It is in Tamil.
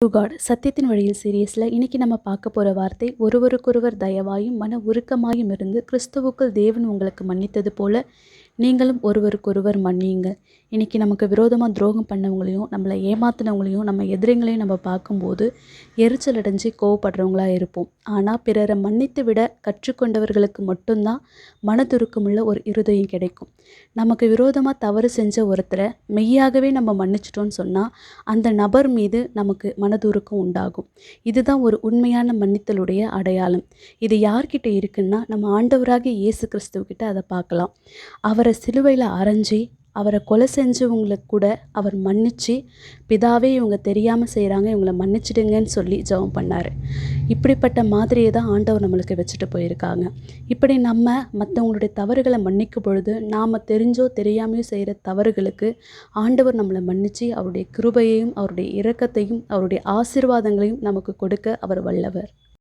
டு காட் சத்தியத்தின் வழியில் சீரியஸில் இன்னைக்கு நம்ம பார்க்க போகிற வார்த்தை, ஒருவருக்கொருவர் தயவாயும் மன உருக்கமாயும் இருந்து கிறிஸ்துவுக்குள் தேவன் உங்களுக்கு மன்னித்தது போல நீங்களும் ஒருவருக்கொருவர் மன்னியுங்க. இன்றைக்கி நமக்கு விரோதமாக துரோகம் பண்ணவங்களையும் நம்மளை ஏமாத்தினவங்களையும் நம்ம எதிரிங்களையும் நம்ம பார்க்கும்போது எரிச்சல் அடைஞ்சு கோவப்படுறவங்களாக இருப்போம். ஆனால் பிறரை மன்னித்து விட கற்றுக்கொண்டவர்களுக்கு மட்டும்தான் மனதுருக்கமுள்ள ஒரு இருதயம் கிடைக்கும். நமக்கு விரோதமாக தவறு செஞ்ச ஒருத்தரை மெய்யாகவே நம்ம மன்னிச்சிட்டோன்னு சொன்னால் அந்த நபர் மீது நமக்கு மனதுருக்கம் உண்டாகும். இதுதான் ஒரு உண்மையான மன்னித்தலுடைய அடையாளம். இது யார்கிட்ட இருக்குன்னா நம்ம ஆண்டவராகிய இயேசு கிறிஸ்துவக்கிட்ட அதை பார்க்கலாம். அவரை சிலுவையில் அரைஞ்சி அவரை கொலை செஞ்சவங்களுக்கு கூட அவர் மன்னிச்சு, பிதாவே இவங்க தெரியாமல் செய்கிறாங்க, இவங்களை மன்னிச்சிடுங்கன்னு சொல்லி ஜெபம் பண்ணார். இப்படிப்பட்ட மாதிரியை தான் ஆண்டவர் நம்மளுக்கு வச்சுட்டு போயிருக்காங்க. இப்படி நம்ம மற்றவங்களுடைய தவறுகளை மன்னிக்கும் பொழுது நாம் தெரிஞ்சோ தெரியாமையோ செய்கிற தவறுகளுக்கு ஆண்டவர் நம்மளை மன்னித்து அவருடைய கிருபையையும் அவருடைய இரக்கத்தையும் அவருடைய ஆசீர்வாதங்களையும் நமக்கு கொடுக்க அவர் வல்லவர்.